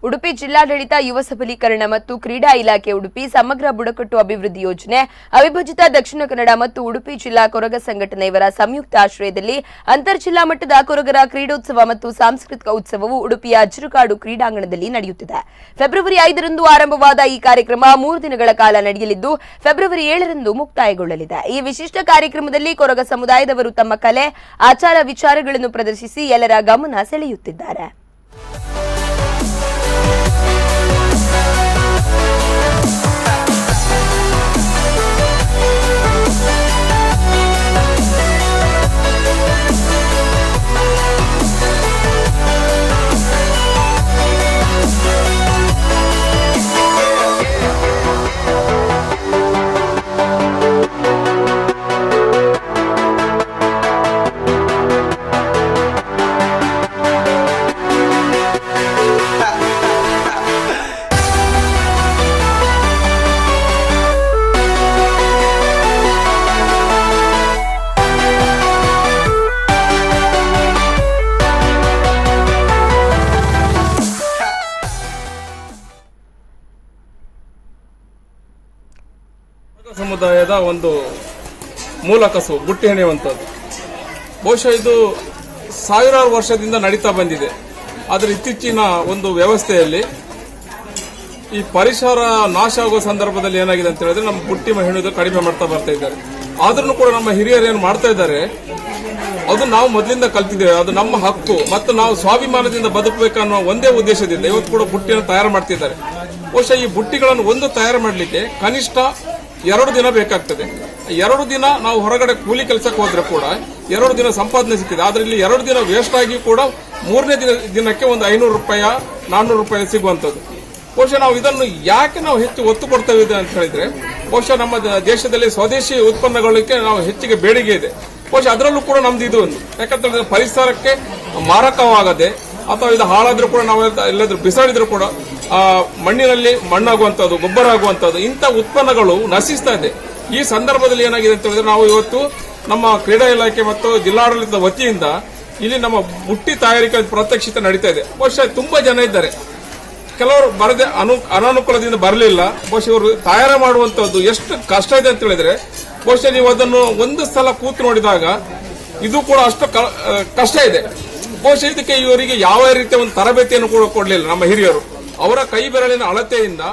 ಉಡುಪಿ ಜಿಲ್ಲಾಡಳಿತ ಯುವ ಸಬಲೀಕರಣ ಮತ್ತು ಕ್ರೀಡಾ ಇಲಾಖೆ ಉಡುಪಿ ಸಮಗ್ರ ಬುಡಕಟ್ಟು ಅಭಿವೃದ್ಧಿ ಯೋಜನೆ ಅವಿಭಜಿತ ದಕ್ಷಿಣ ಕನ್ನಡ ಮತ್ತು ಉಡುಪಿ ಜಿಲ್ಲಾ ಕೊರಗ ಸಂಘಟನೆ ಇವರ ಸಂಯುಕ್ತ ಆಶ್ರಯದಲ್ಲಿ ಅಂತರ್ಜಿಲ್ಲಾ ಮಟ್ಟದ ಕೊರಗರ ಕ್ರೀಡೋತ್ಸವ ಮತ್ತು ಸಾಂಸ್ಕೃತಿಕ ಉತ್ಸವವು ಉಡುಪಿಯ ಅಜ್ರುಕಾಡು ಕ್ರೀಡಾಂಗಣದಲ್ಲಿ ನಡೆಯುತ್ತಿದೆ. ಫೆಬ್ರವರಿ 5ರಂದು ಆರಂಭವಾದ ಈ ಕಾರ್ಯಕ್ರಮ 3 ದಿನಗಳ ಕಾಲ ನಡೆಯಲಿದ್ದು ಫೆಬ್ರವರಿ 7ರಂದು ಮುಕ್ತಾಯಗೊಳ್ಳಲಿದೆ. ಈ ವಿಶಿಷ್ಟ ಕಾರ್ಯಕ್ರಮದಲ್ಲಿ ಕೊರಗ ಸಮುದಾಯದವರು ತಮ್ಮ ಕಲೆ, ಆಚಾರ ವಿಚಾರಗಳನ್ನು ಪ್ರದರ್ಶಿಸಿ ಎಲ್ಲರ ಗಮನ ಸೆಳೆಯುತ್ತಿದ್ದಾರೆ. ಸಮುದಾಯದ ಒಂದು ಮೂಲ ಕಸು ಬುಟ್ಟಿ ಹೆಣೆಯುವಂಥದ್ದು. ಬಹುಶಃ ಇದು ಸಾವಿರಾರು ವರ್ಷದಿಂದ ನಡೀತಾ ಬಂದಿದೆ. ಆದರೆ ಇತ್ತೀಚಿನ ಒಂದು ವ್ಯವಸ್ಥೆಯಲ್ಲಿ ಈ ಪರಿಸರ ನಾಶ ಆಗುವ ಸಂದರ್ಭದಲ್ಲಿ ಏನಾಗಿದೆ ಅಂತ ಹೇಳಿದ್ರೆ ನಮ್ಮ ಬುಟ್ಟಿ ಹೆಣೆಯೋದು ಕಡಿಮೆ ಮಾಡ್ತಾ ಬರ್ತಾ ಇದ್ದಾರೆ. ಆದ್ರೂ ಕೂಡ ನಮ್ಮ ಹಿರಿಯರು ಏನು ಮಾಡ್ತಾ ಇದ್ದಾರೆ ಅದು ನಾವು ಮೊದಲಿಂದ ಕಲ್ತಿದ್ದೇವೆ. ಅದು ನಮ್ಮ ಹಕ್ಕು ಮತ್ತು ನಾವು ಸ್ವಾಭಿಮಾನದಿಂದ ಬದುಕಬೇಕನ್ನೋ ಒಂದೇ ಉದ್ದೇಶದಿಂದ ಇವತ್ತು ಕೂಡ ಬುಟ್ಟಿಯನ್ನು ತಯಾರು ಮಾಡ್ತಿದ್ದಾರೆ. ಬಹುಶಃ ಈ ಬುಟ್ಟಿಗಳನ್ನು ಒಂದು ತಯಾರು ಮಾಡಲಿಕ್ಕೆ ಕನಿಷ್ಠ 2 ದಿನ ಬೇಕಾಗ್ತದೆ. 2 ದಿನ ನಾವು ಹೊರಗಡೆ ಕೂಲಿ ಕೆಲಸಕ್ಕೆ ಹೋದ್ರೆ ಕೂಡ 2 ದಿನ ಸಂಪಾದನೆ ಸಿಗ್ತದೆ. ಆದ್ರೆ ಇಲ್ಲಿ 2 ದಿನ ವೇಸ್ಟ್ ಆಗಿ ಕೂಡ 3ನೇ ದಿನಕ್ಕೆ ಒಂದು 500 ರೂಪಾಯಿ 400 ರೂಪಾಯಿ ಸಿಗುವಂತದ್ದು. ಬಹುಶಃ ನಾವು ಇದನ್ನು ಯಾಕೆ ನಾವು ಹೆಚ್ಚು ಒತ್ತು ಕೊಡ್ತೇವೆ ಅಂತ ಹೇಳಿದ್ರೆ ಬಹುಶಃ ನಮ್ಮ ದೇಶದಲ್ಲಿ ಸ್ವದೇಶಿ ಉತ್ಪನ್ನಗಳಿಗೆ ನಾವು ಹೆಚ್ಚಿಗೆ ಬೇಡಿಕೆ ಇದೆ. ಬಹುಶಃ ಅದರಲ್ಲೂ ಕೂಡ ನಮ್ದು ಇದು ಒಂದು ಯಾಕಂತ ಪರಿಸರಕ್ಕೆ ಮಾರಕವಾಗದೆ ಅಥವಾ ಇದು ಹಾಳಾದ್ರೂ ಕೂಡ ನಾವು ಎಲ್ಲಾದ್ರೂ ಬಿಸಾಡಿದ್ರು ಕೂಡ ಮಣ್ಣಿನಲ್ಲಿ ಮಣ್ಣಾಗುವಂತದ್ದು, ಗೊಬ್ಬರ ಆಗುವಂತದ್ದು ಇಂಥ ಉತ್ಪನ್ನಗಳು ನಶಿಸ್ತಾ ಇದೆ. ಈ ಸಂದರ್ಭದಲ್ಲಿ ಏನಾಗಿದೆ ಅಂತ ಹೇಳಿದ್ರೆ ನಾವು ಇವತ್ತು ನಮ್ಮ ಕ್ರೀಡಾ ಇಲಾಖೆ ಮತ್ತು ಜಿಲ್ಲಾಡಳಿತದ ವತಿಯಿಂದ ಇಲ್ಲಿ ನಮ್ಮ ಬುಟ್ಟಿ ತಯಾರಿಕೆ ಪ್ರಾತ್ಯಕ್ಷಿತೆ ನಡೀತಾ ಇದೆ. ಬಹುಶಃ ತುಂಬಾ ಜನ ಇದ್ದಾರೆ, ಕೆಲವರು ಬರದೆ ಅನಾನುಕೂಲದಿಂದ ಬರಲಿಲ್ಲ. ಬಹುಶಃ ಇವರು ತಯಾರು ಮಾಡುವಂತದ್ದು ಎಷ್ಟು ಕಷ್ಟ ಇದೆ ಅಂತ ಹೇಳಿದ್ರೆ ಬಹುಶಃ ನೀವು ಅದನ್ನು ಒಂದು ಸಲ ಕೂತು ನೋಡಿದಾಗ ಇದು ಕೂಡ ಅಷ್ಟು ಕಷ್ಟ ಇದೆ. ಬಹುಶಃ ಇದಕ್ಕೆ ಇವರಿಗೆ ಯಾವ ರೀತಿಯ ಒಂದು ತರಬೇತಿಯನ್ನು ಕೂಡ ಕೊಡಲಿಲ್ಲ ನಮ್ಮ ಹಿರಿಯರು. ಅವರ ಕೈ ಬೆರಳಿನ ಅಳತೆಯಿಂದ